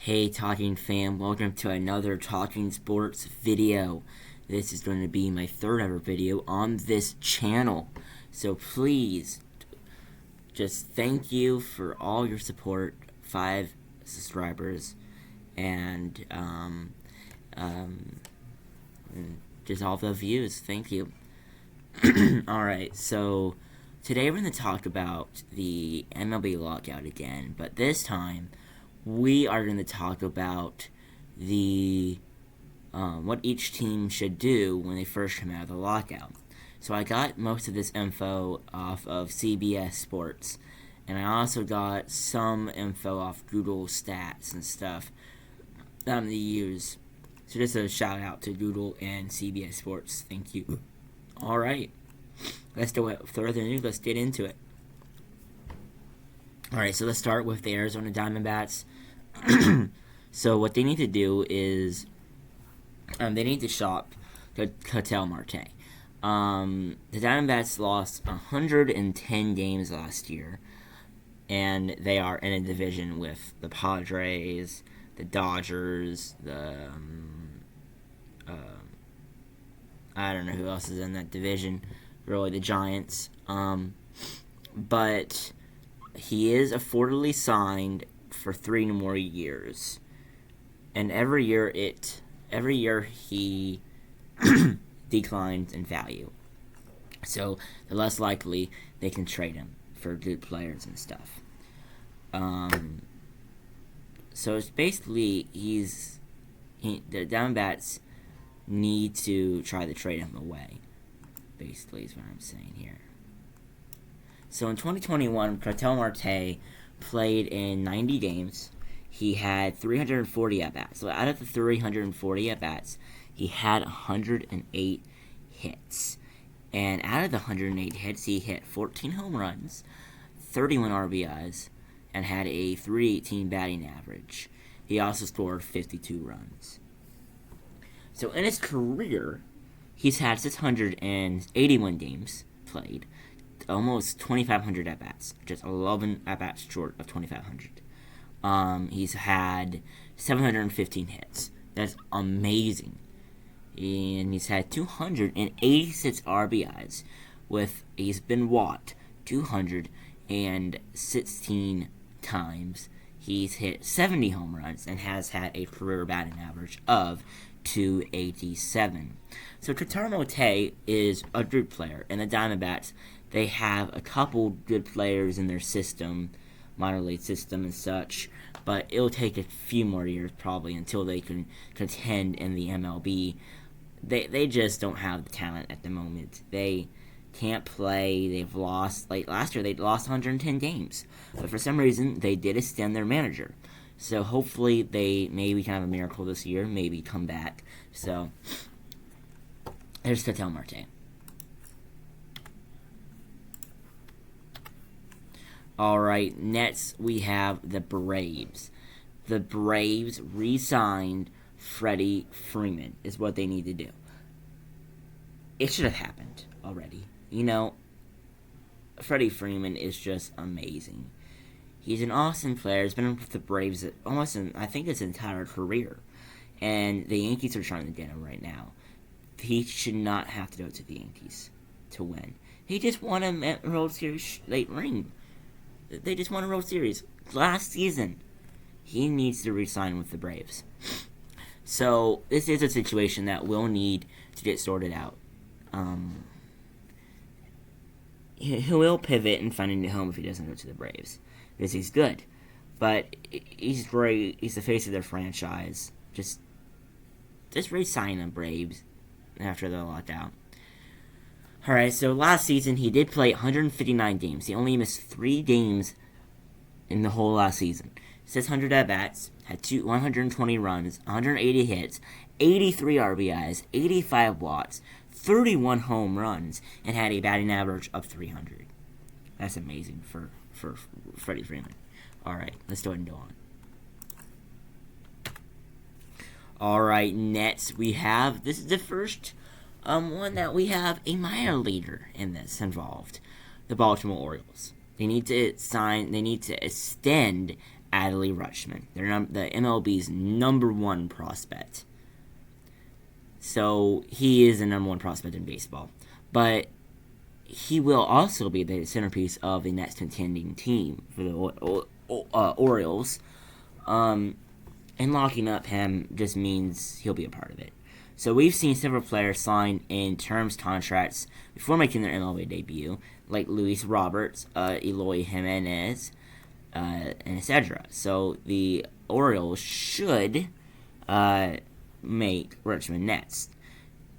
Hey Talking fam, welcome to another Talking Sports video. This is going to be my third ever video on this channel. So please, just thank you for all your support, 5 subscribers, and just all the views, thank you. Alright, so today we're going to talk about the MLB lockout again, but this time we are going to talk about the what each team should do when they first come out of the lockout. So I got most of this info off of CBS Sports, and I also got some info off Google Stats and stuff that I'm going to use. So just a shout out to Google and CBS Sports. Thank you. Alright, let's do it. Further ado, let's get into it. Alright, so let's start with the Arizona Diamondbacks. So what they need to do is they need to shop Ketel Marte. The Diamondbacks lost 110 games last year, and they are in a division with the Padres, the Dodgers, I don't know who else is in that division, really the Giants, but he is affordably signed for 3 more years, and every year he declines in value, so the less likely they can trade him for good players and stuff. So it's basically the Diamondbacks need to try to trade him away, basically is what I'm saying here. So in 2021, Ketel Marte played in 90 games. He had 340 at-bats. So out of the 340 at-bats, he had 108 hits. And out of the 108 hits, he hit 14 home runs, 31 RBIs, and had a .318 batting average. He also scored 52 runs. So in his career, he's had 681 games played, almost 2,500 at-bats, just 11 at-bats short of 2,500. He's had 715 hits. That's amazing. And he's had 286 RBIs. He's been walked 216 times. He's hit 70 home runs and has had a career batting average of .287. So Ketel Marte is a good player, and the Diamondbacks, they have a couple good players in their system, minor league system and such, but it'll take a few more years probably until they can contend in the MLB. They just don't have the talent at the moment. They can't play. They've lost, like last year, they lost 110 games, but for some reason they did extend their manager. So hopefully they maybe can have a miracle this year, maybe come back. So there's Ketel Marte. Alright, next we have the Braves. The Braves re-signed Freddie Freeman, is what they need to do. It should have happened already. You know, Freddie Freeman is just amazing. He's an awesome player. He's been with the Braves I think his entire career. And the Yankees are trying to get him right now. He should not have to go to the Yankees to win. He just won a World Series late ring. They just won a World Series last season. He needs to re-sign with the Braves. So this is a situation that we'll need to get sorted out. He will pivot and find a new home if he doesn't go to the Braves, because he's good. But he's great. He's the face of their franchise. Just re-sign the Braves after the lockout. Alright, so last season he did play 159 games. He only missed 3 games in the whole last season. 600 at-bats, had 120 runs, 180 hits, 83 RBIs, 85 walks, 31 home runs, and had a batting average of 300. That's amazing for Freddie Freeman. Alright, let's go ahead and go on. Alright, next we have, this is the first one that we have a minor leaguer in this involved. The Baltimore Orioles. They need to extend Adelie Rushman. They're the MLB's #1 prospect. So he is the #1 prospect in baseball. But he will also be the centerpiece of the next contending team for the Orioles. And locking up him just means he'll be a part of it. So we've seen several players sign in terms contracts before making their MLB debut, like Luis Roberts, Eloy Jimenez, and etc. So the Orioles should make Rushman next,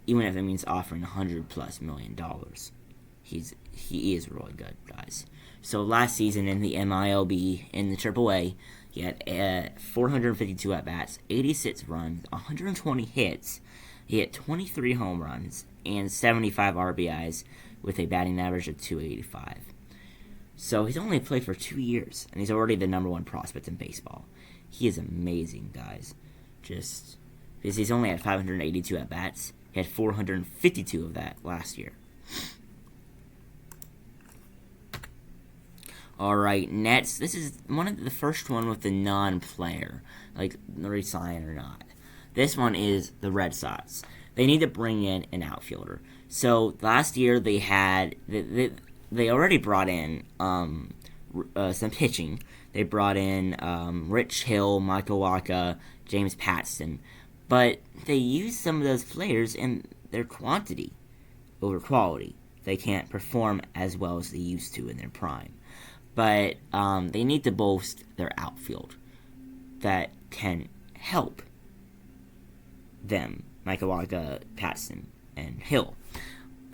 even if it means offering $100+ million. He is really good, guys. So last season in the MILB, in the AAA, he had 452 at-bats, 86 runs, 120 hits. He hit 23 home runs and 75 RBIs with a batting average of .285. So he's only played for 2 years, and he's already the #1 prospect in baseball. He is amazing, guys. Just because he's only had 582 at-bats. He had 452 of that last year. Alright, next, this is the first one with the non-player, like resign or not. This one is the Red Sox. They need to bring in an outfielder. So last year they had they already brought in some pitching. They brought in Rich Hill, Michael Wacha, James Paxton, but they used some of those players in their quantity over quality. They can't perform as well as they used to in their prime. But they need to bolster their outfield that can help them, Michael Wacha, Paxton, and Hill.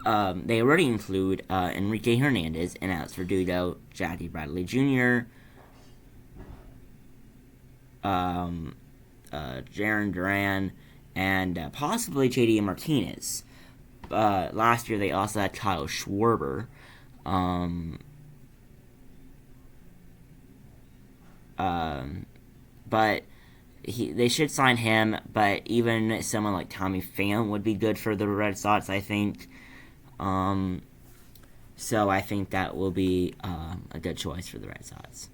They already include Enrique Hernandez and Alex Verdugo, Jackie Bradley Jr., Jarren Duran, and possibly J.D. Martinez. Last year they also had Kyle Schwarber. But they should sign him, but even someone like Tommy Pham would be good for the Red Sox, I think. So I think that will be a good choice for the Red Sox.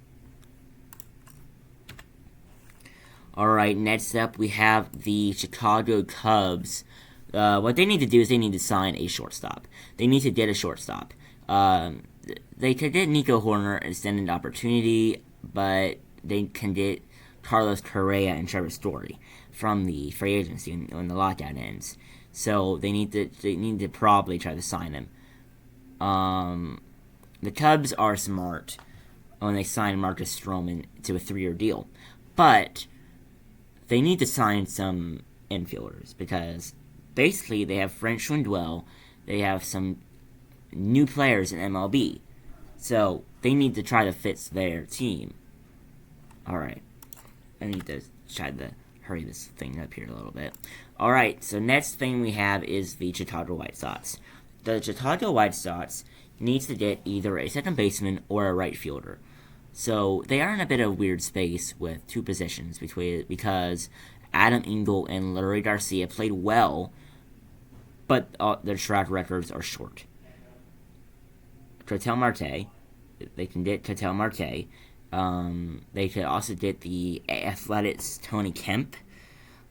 Alright, next up we have the Chicago Cubs. What they need to do is they need to sign a shortstop. They need to get a shortstop. They could get Nico Horner an extended opportunity, but they can get Carlos Correa and Trevor Story from the free agency when the lockout ends. So they need to probably try to sign him. The Cubs are smart when they sign Marcus Stroman to a 3-year deal, but they need to sign some infielders because basically they have French Lindwell, they have some new players in MLB, so they need to try to fit their team. Alright, I need to try to hurry this thing up here a little bit. Alright, so next thing we have is the Chicago White Sox. The Chicago White Sox needs to get either a second baseman or a right fielder. So they are in a bit of weird space with two positions because Adam Engel and Larry Garcia played well, but their track records are short. Ketel Marte, they can get Ketel Marte. They could also get the Athletics' Tony Kemp.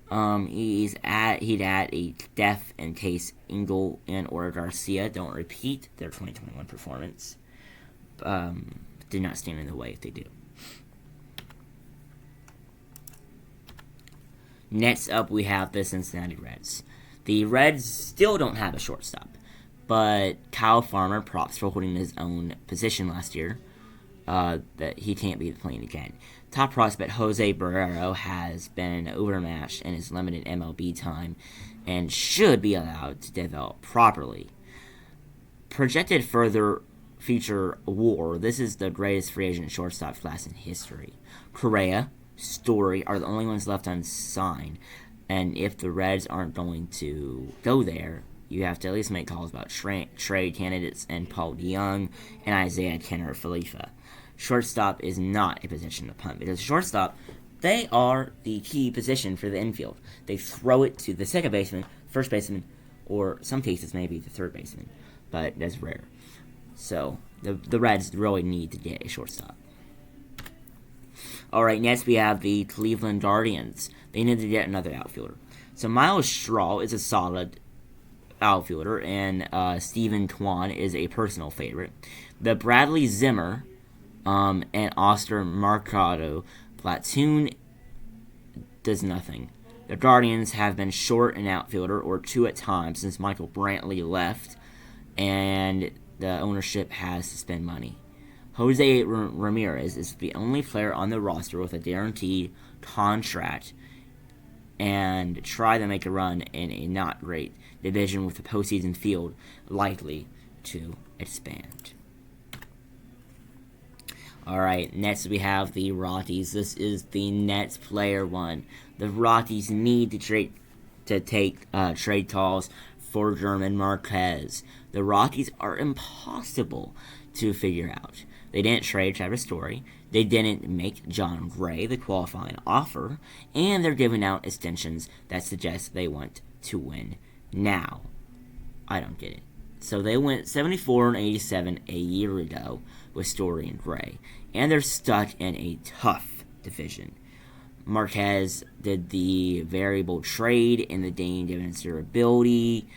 He'd add a depth in case Engel and or Garcia don't repeat their 2021 performance. Did not stand in the way if they do. Next up, we have the Cincinnati Reds. The Reds still don't have a shortstop, but Kyle Farmer, props for holding his own position last year, that he can't be playing again. Top prospect Jose Barrero has been overmatched in his limited MLB time and should be allowed to develop properly. Projected further future WAR, this is the greatest free agent shortstop class in history. Correa, Story are the only ones left unsigned, and if the Reds aren't going to go there, you have to at least make calls about trade candidates and Paul DeYoung and Isaiah Kenner Falefa. Shortstop is not a position to punt because shortstop, they are the key position for the infield. They throw it to the second baseman, first baseman, or some cases maybe the third baseman, but that's rare. So the Reds really need to get a shortstop. All right, next we have the Cleveland Guardians. They need to get another outfielder. So Miles Straw is a solid outfielder, and Steven Twan is a personal favorite. The Bradley Zimmer and Oscar Mercado platoon does nothing. The Guardians have been short an outfielder or two at times since Michael Brantley left, and the ownership has to spend money. Jose Ramirez is the only player on the roster with a guaranteed contract and try to make a run in a not great division with the postseason field likely to expand. Alright, next we have the Rockies. This is the next player one. The Rockies need to take trade calls for German Marquez. The Rockies are impossible to figure out. They didn't trade Travis Story. They didn't make John Gray the qualifying offer. And they're giving out extensions that suggest they want to win now. I don't get it. So they went 74 and 87 a year ago with Story and Gray. And they're stuck in a tough division. Marquez did the variable trade in the Dane Gibbons durability.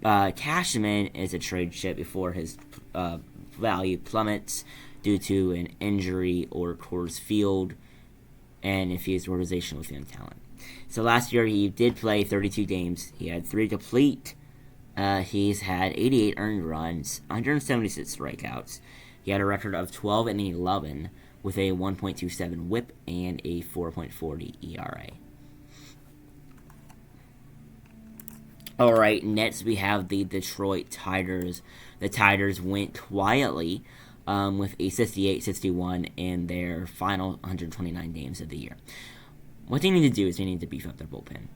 Cashman is a trade chip before his value plummets due to an injury or Coors Field and infused organization with young talent. So last year he did play 32 games. He had 3 complete. He's had 88 earned runs, 176 strikeouts. He had a record of 12 and 11 with a 1.27 WHIP and a 4.40 ERA. Alright, next we have the Detroit Tigers. The Tigers went quietly with a 68-61 in their final 129 games of the year. What they need to do is they need to beef up their bullpen.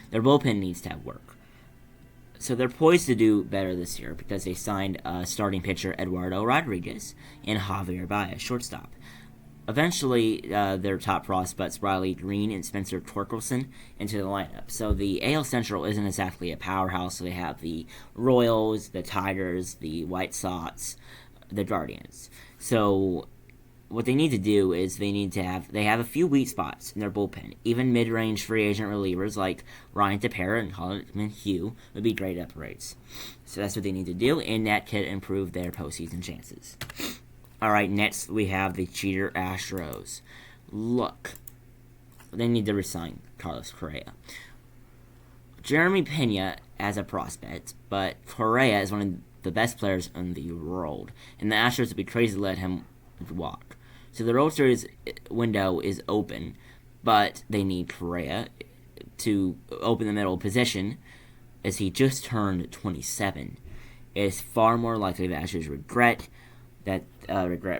Their bullpen needs to have work. So they're poised to do better this year because they signed starting pitcher Eduardo Rodriguez and Javier Baez, shortstop. Eventually, their top prospects, Riley Green and Spencer Torkelson, into the lineup. So the AL Central isn't exactly a powerhouse. So they have the Royals, the Tigers, the White Sox, the Guardians. So what they need to do is they have a few weak spots in their bullpen. Even mid-range free agent relievers like Ryan Tepera and Colin Hugh would be great upgrades. So that's what they need to do, and that could improve their postseason chances. Alright, next we have the cheater Astros. Look, they need to resign Carlos Correa. Jeremy Pena as a prospect, but Correa is one of the best players in the world, and the Astros would be crazy to let him walk. So the World Series window is open, but they need Correa to open the middle position as he just turned 27. It is far more likely the Astros regret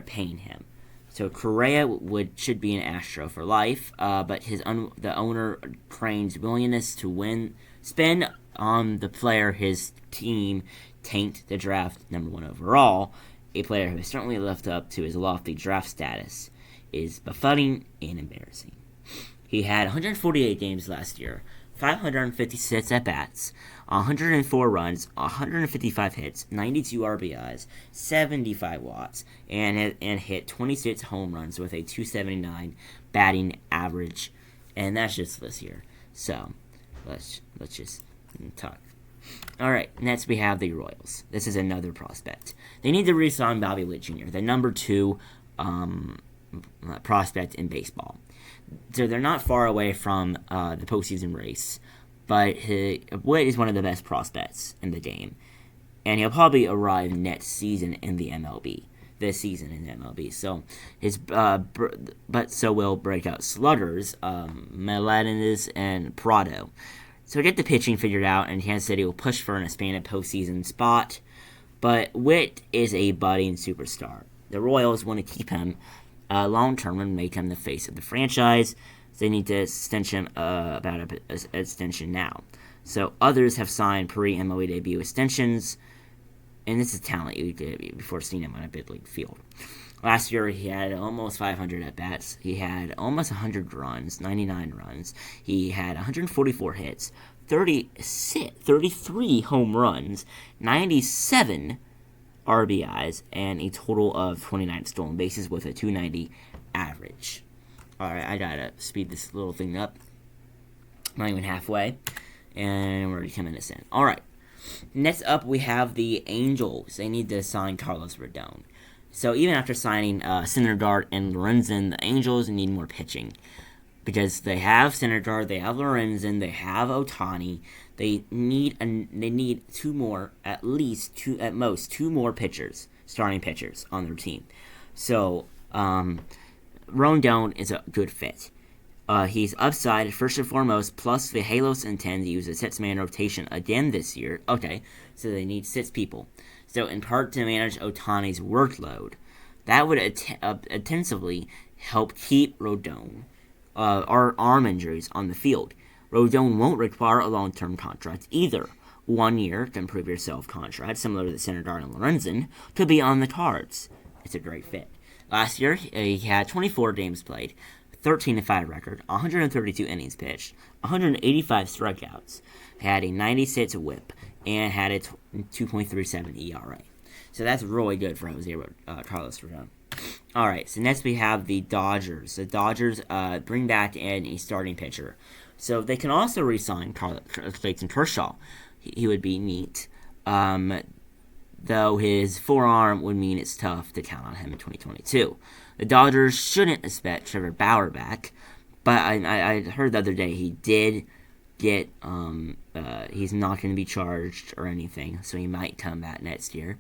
paying him. So Correa should be an Astro for life, but the owner Crane's willingness to spend on the player his team tanked the draft #1 overall, a player who has certainly lived up to his lofty draft status, is befuddling and embarrassing. He had 148 games last year, 556 at-bats, 104 runs, 155 hits, 92 RBIs, 75 watts, and hit 26 home runs with a .279 batting average, and that's just this year. So, let's just talk. Alright, next we have the Royals. This is another prospect. They need to re-sign Bobby Witt Jr., the number 2 prospect in baseball. So they're not far away from the postseason race, but Witt is one of the best prospects in the game, and he'll probably arrive next season in the MLB. This season in the MLB. So but so will breakout sluggers, Melendez and Prado. So get the pitching figured out, and Kansas City will push for an expanded postseason spot. But Witt is a budding superstar. The Royals want to keep him long-term and make him the face of the franchise. So they need to extend him about an extension now. So others have signed pre-MLB debut extensions, and this is talent you get before seeing him on a big league field. Last year, he had almost 500 at-bats. He had almost 100 runs, 99 runs. He had 144 hits, 33 home runs, 97 RBIs, and a total of 29 stolen bases with a .290 average. Alright, I gotta speed this little thing up. Not even halfway. And we're already 10 minutes in. Alright. Next up, we have the Angels. They need to sign Carlos Rodon. So even after signing Syndergaard and Lorenzen, the Angels need more pitching. Because they have Syndergaard, they have Lorenzen, they have Ohtani. They need two more, at most two more pitchers, starting pitchers on their team. So Rodon is a good fit. He's upside, first and foremost, plus the Halos intend to use a six-man rotation again this year. Okay, so they need 6 people. So in part to manage Ohtani's workload, that would intensively help keep Rodon, our arm injuries on the field. Rodon won't require a long-term contract either. 1 year to improve yourself contract, similar to the Syndergaard and Lorenzen, could be on the cards. It's a great fit. Last year, he had 24 games played, 13-5 record, 132 innings pitched, 185 strikeouts, had a 96 whip, and had a 2.37 ERA. So that's really good for Carlos Rodon. Alright, so next we have the Dodgers. The Dodgers bring back in a starting pitcher. So they can also re-sign Clayton Kershaw. He would be neat. Though his forearm would mean it's tough to count on him in 2022. The Dodgers shouldn't expect Trevor Bauer back, but I heard the other day he did get, he's not going to be charged or anything, so he might come back next year.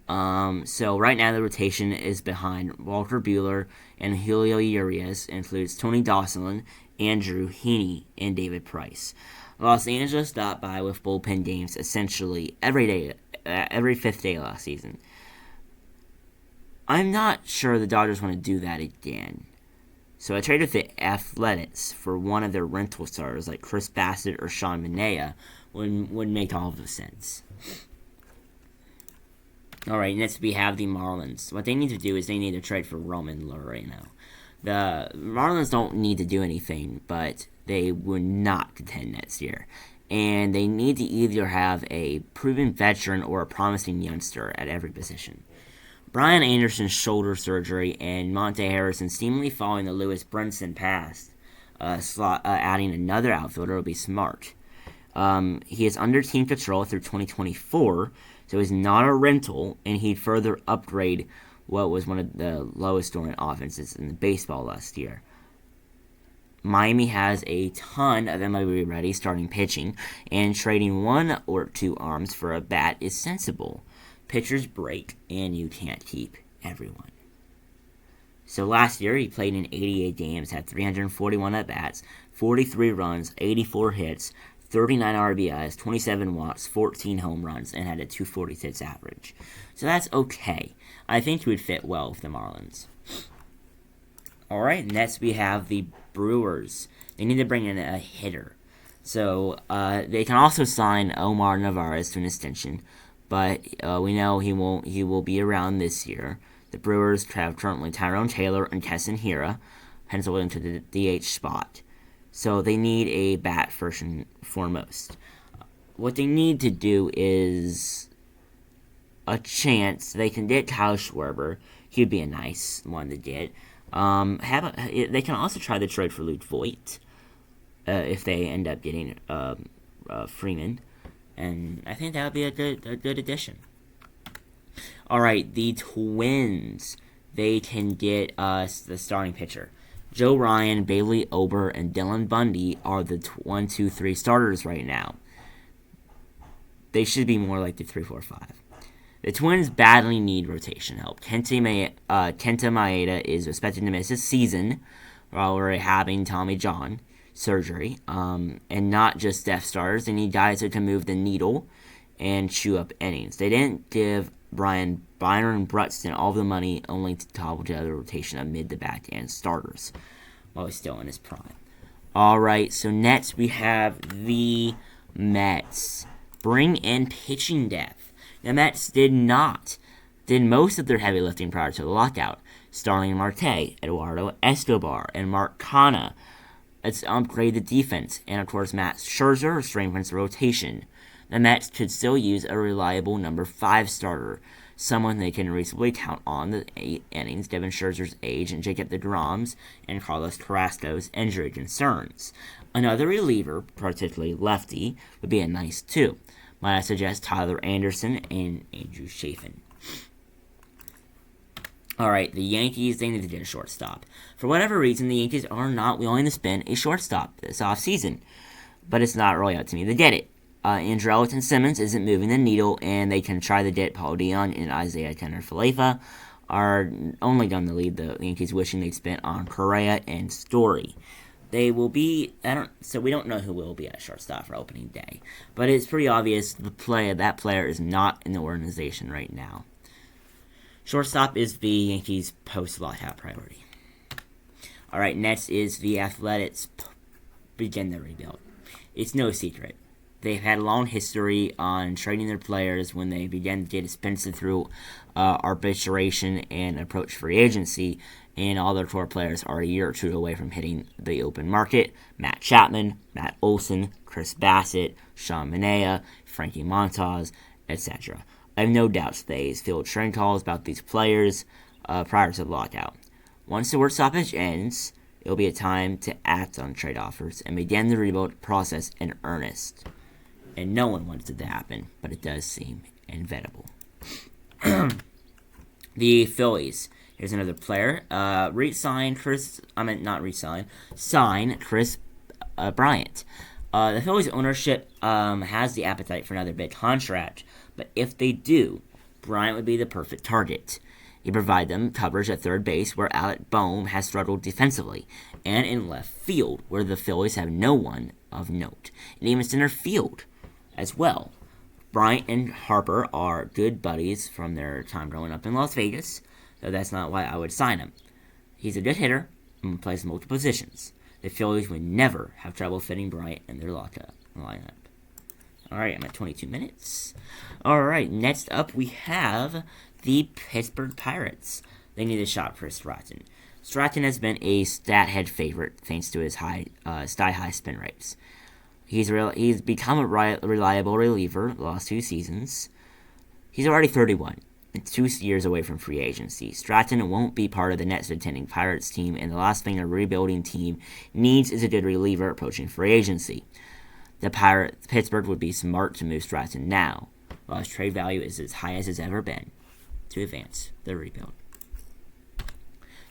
So right now the rotation is behind Walker Buehler and Julio Urias, includes Tony Dawson, Andrew Heaney, and David Price. Los Angeles stopped by with bullpen games essentially every 5th day last season. I'm not sure the Dodgers want to do that again. So I traded the Athletics for one of their rental stars like Chris Bassett or Sean Manaea would make all of the sense. Alright, next we have the Marlins. What they need to do is they need to trade for Roman Loreno. The Marlins don't need to do anything, but they would not contend next year. And they need to either have a proven veteran or a promising youngster at every position. Brian Anderson's shoulder surgery and Monte Harrison seemingly following the Lewis Brinson pass adding another outfielder will be smart. He is under team control through 2024, so he's not a rental, and he'd further upgrade what was one of the lowest scoring offenses in the baseball last year. Miami has a ton of MLB-ready starting pitching, and trading 1 or 2 arms for a bat is sensible. Pitchers break, and you can't keep everyone. So last year, he played in 88 games, had 341 at-bats, 43 runs, 84 hits, 39 RBIs, 27 walks, 14 home runs, and had a 246 average. So that's okay. I think he would fit well with the Marlins. Alright, next we have the Brewers. They need to bring in a hitter. So they can also sign Omar Narvaez to an extension, but we know he will be around this year. The Brewers have currently Tyrone Taylor and Keston Hiura penciled into the DH spot. So they need a bat first and foremost. What they need to do is a chance. They can get Kyle Schwarber. He'd be a nice one to get. They can also try to trade for Luke Voigt if they end up getting Freeman, and I think that would be a good addition. All right, the Twins. They can get the starting pitcher. Joe Ryan, Bailey Ober, and Dylan Bundy are the 1, 2, 3 starters right now. They should be more like the 3, 4, 5. The Twins badly need rotation help. Kenta Maeda is expected to miss a season while we're having Tommy John surgery. And not just depth starters. They need guys who can move the needle and chew up innings. They didn't give Byron Bruxton all the money only to cobble together a rotation of mid to back end starters while he's still in his prime. Alright, so next we have the Mets. Bring in pitching depth. The Mets did most of their heavy lifting prior to the lockout. Starling Marte, Eduardo Escobar, and Mark Canha. Let's upgrade the defense, and of course Matt Scherzer strengthens the rotation. The Mets could still use a reliable number 5 starter. someone they can reasonably count on the 8 innings, Devin Scherzer's age, and Jacob deGrom's and Carlos Carrasco's injury concerns. Another reliever, particularly lefty, would be a nice too. Might I suggest Tyler Anderson and Andrew Chafin. Alright, the Yankees, they need to get a shortstop. For whatever reason, the Yankees are not willing to spend a shortstop this offseason. But it's not really up to me to get it. Andrelton Simmons isn't moving the needle, and they can try to get Paul Dion and Isaiah Kenner-Falefa are only going to lead the Yankees wishing they'd spent on Correa and Story. They will be, so we don't know who will be at shortstop for opening day. But it's pretty obvious that player is not in the organization right now. Shortstop is the Yankees' post-lockout priority. Alright, next is the Athletics begin their rebuild. It's no secret. They've had a long history on trading their players when they began to get expensive through arbitration and approach free agency, and all their core players are a year or two away from hitting the open market. Matt Chapman, Matt Olson, Chris Bassett, Sean Manaea, Frankie Montas, etc. I have no doubts they field trade calls about these players prior to the lockout. Once the word stoppage ends, it will be a time to act on trade offers and begin the rebuild process in earnest. And no one wants it to happen, but it does seem inevitable. The Phillies. Here's another player. Sign Chris Bryant. The Phillies ownership has the appetite for another big contract, but if they do, Bryant would be the perfect target. He provide them coverage at third base, where Alec Bohm has struggled defensively, and in left field, where the Phillies have no one of note, and even center field as well. Bryant and Harper are good buddies from their time growing up in Las Vegas, though that's not why I would sign him. He's a good hitter and plays multiple positions. The Phillies would never have trouble fitting Bryant in their lineup. Alright, I'm at 22 minutes. Alright, next up we have the Pittsburgh Pirates. They need a shot for Stratton. Stratton has been a stat head favorite thanks to his sky-high spin rates. He's become a reliable reliever the last 2 seasons. He's already 31 and 2 years away from free agency. Stratton won't be part of the next contending Pirates team, and the last thing a rebuilding team needs is a good reliever approaching free agency. Pittsburgh would be smart to move Stratton now, while his trade value is as high as it's ever been, to advance the rebuild.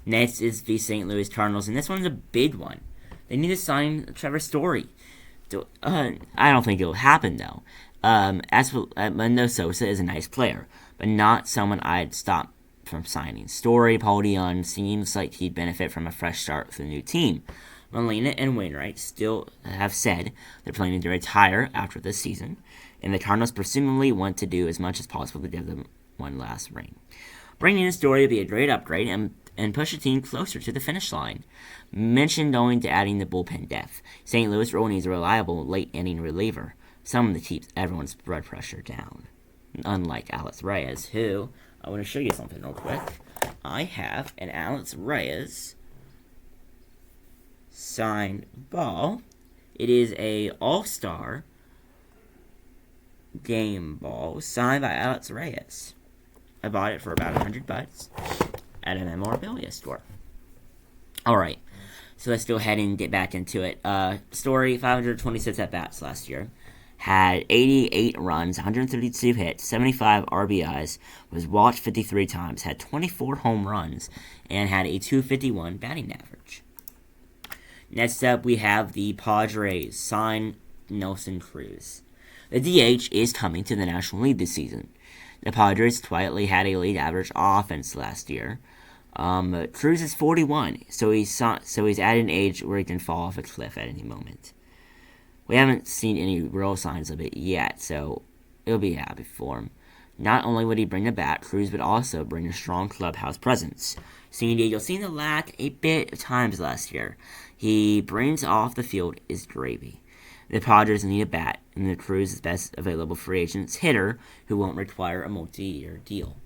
Next is the St. Louis Cardinals, and this one's a big one. They need to sign Trevor Story. I don't think it'll happen, though. Mendo Sosa is a nice player, but not someone I'd stop from signing. Story, Paul Dion seems like he'd benefit from a fresh start with a new team. Molina and Wainwright still have said they're planning to retire after this season, and the Cardinals presumably want to do as much as possible to give them one last ring. Bringing in Story would be a great upgrade and push the team closer to the finish line. Mentioned owing to adding the bullpen depth. St. Louis really needs a reliable late-inning reliever, someone that keeps everyone's blood pressure down. Unlike Alex Reyes, who, I want to show you something real quick. I have an Alex Reyes signed ball. It is a All-Star game ball signed by Alex Reyes. I bought it for about $100 at a memorabilia store. Alright, so let's go ahead and get back into it. Story, 526 at-bats last year. Had 88 runs, 132 hits, 75 RBIs, was walked 53 times, had 24 home runs, and had a .251 batting average. Next up, we have the Padres sign Nelson Cruz. The DH is coming to the National League this season. The Padres quietly had a league average offense last year. Cruz is 41, so he's at an age where he can fall off a cliff at any moment. We haven't seen any real signs of it yet, so it'll be happy for him. Not only would he bring a bat, Cruz would also bring a strong clubhouse presence. You'll see the lack a bit of times last year. He brings off the field is gravy. The Padres need a bat, and the Cruz is best available free agent's hitter who won't require a multi-year deal.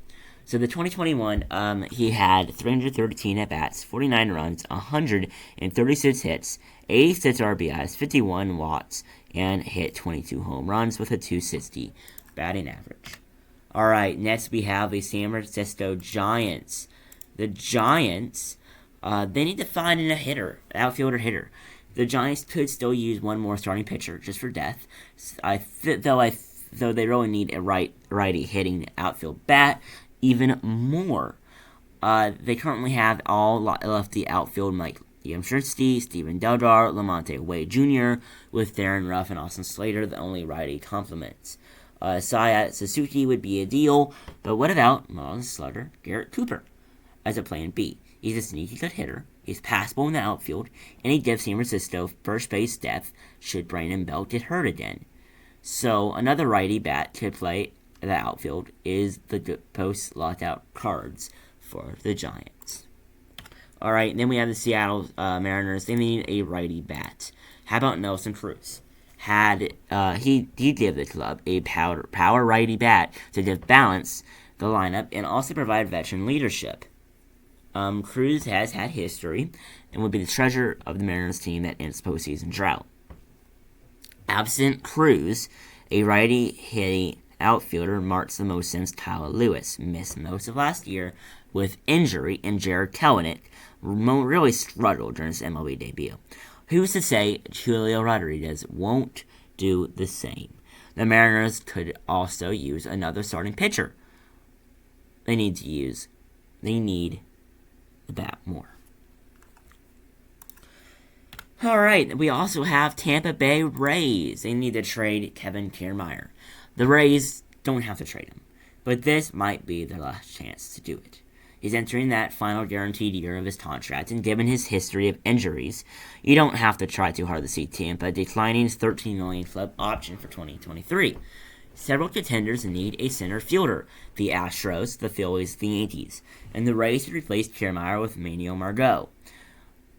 So the 2021, he had 313 at-bats, 49 runs, 136 hits, 86 RBIs, 51 walks, and hit 22 home runs with a .260 batting average. Alright, next we have the San Francisco Giants. The Giants, they need to find a hitter, an outfielder hitter. The Giants could still use one more starting pitcher just for depth. Though they really need a righty hitting outfield bat even more. They currently have all lefty outfield like Liam Schertsky, Steven Deldar, Lamonte Wade Jr., with Darren Ruff and Austin Slater the only righty complements. Seiya Suzuki would be a deal, but what about Marlins slugger Garrett Cooper as a plan B? He's a sneaky good hitter, he's passable in the outfield, and he gives San Francisco first base depth should Brandon Bell get hurt again. So another righty bat to play the outfield is the post-lockout cards for the Giants. Alright, then we have the Seattle Mariners. They need a righty bat. How about Nelson Cruz? He gave the club a power righty bat to give balance the lineup and also provide veteran leadership. Cruz has had history and would be the treasure of the Mariners team that ends postseason drought. Absent Cruz, a righty hitting outfielder marks the most since Kyle Lewis missed most of last year with injury, and Jared Kelenic really struggled during his MLB debut. Who's to say Julio Rodriguez won't do the same? The Mariners could also use another starting pitcher. They need the bat more. Alright, we also have Tampa Bay Rays. They need to trade Kevin Kiermaier. The Rays don't have to trade him, but this might be their last chance to do it. He's entering that final guaranteed year of his contract, and given his history of injuries, you don't have to try too hard to see Tampa declining his $13 million club option for 2023. Several contenders need a center fielder: the Astros, the Phillies, the Yankees, and the Rays replaced Kiermaier with Manuel Margot,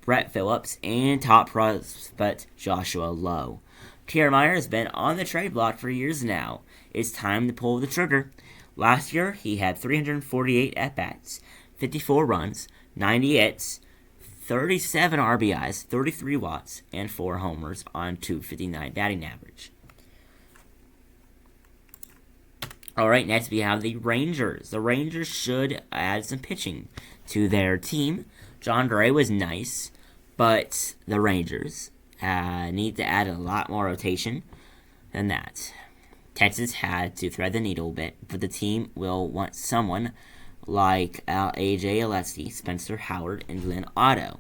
Brett Phillips, and top prospect Joshua Lowe. Kiermaier has been on the trade block for years now. It's time to pull the trigger. Last year, he had 348 at-bats, 54 runs, 90 hits, 37 RBIs, 33 watts, and 4 homers on .259 batting average. Alright, next we have the Rangers. The Rangers should add some pitching to their team. John Gray was nice, but the Rangers need to add a lot more rotation than that. Texas had to thread the needle a bit, but the team will want someone like A.J. Alessi, Spencer Howard, and Glenn Otto.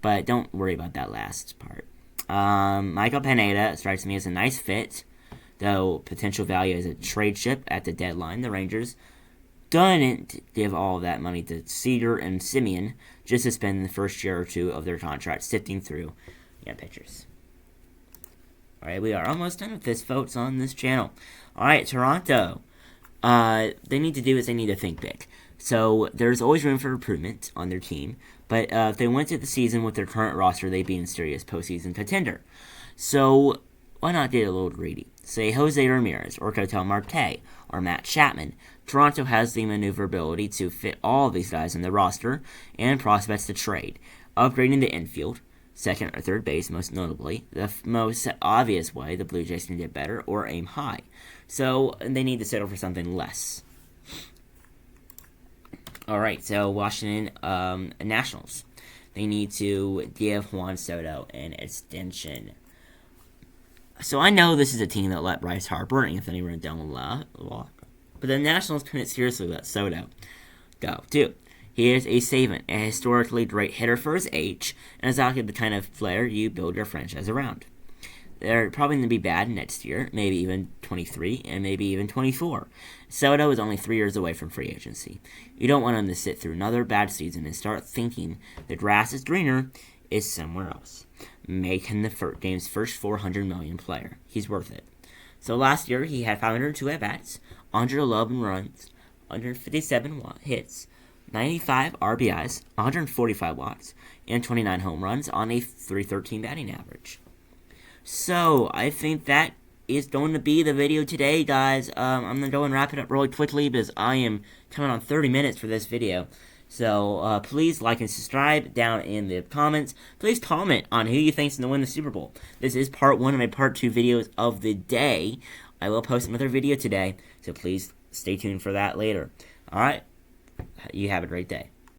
But don't worry about that last part. Michael Pineda strikes me as a nice fit, though potential value as a trade chip at the deadline. The Rangers didn't give all of that money to Cedar and Simeon just to spend the first year or two of their contract sifting through pitchers. Alright, we are almost done with this, folks, on this channel. Alright, Toronto. They need to think big. So, there's always room for improvement on their team. But if they went to the season with their current roster, they'd be in serious postseason contender. So, why not get a little greedy? Say Jose Ramirez, or Ketel Marte, or Matt Chapman. Toronto has the maneuverability to fit all of these guys in the roster, and prospects to trade. Upgrading the infield, second or third base, most notably, the most obvious way the Blue Jays can get better or aim high. So they need to settle for something less. Alright, so Washington Nationals. They need to give Juan Soto an extension. So I know this is a team that let Bryce Harper and Anthony Rendon walk, but the Nationals couldn't seriously let Soto go, too. He is a savant, a historically great hitter for his age, and exactly the kind of player you build your franchise around. They're probably going to be bad next year, maybe even 23, and maybe even 24. Soto is only 3 years away from free agency. You don't want him to sit through another bad season and start thinking the grass is greener is somewhere else. Make him the game's first $400 million player. He's worth it. So last year, he had 502 at-bats, 111 runs, 157 hits, 95 RBIs, 145 watts, and 29 home runs on a .313 batting average. So, I think that is going to be the video today, guys. I'm going to go and wrap it up really quickly because I am coming on 30 minutes for this video. So, please like and subscribe down in the comments. Please comment on who you think's going to win the Super Bowl. This is part 1 of my part 2 videos of the day. I will post another video today, so please stay tuned for that later. All right, you have a great day.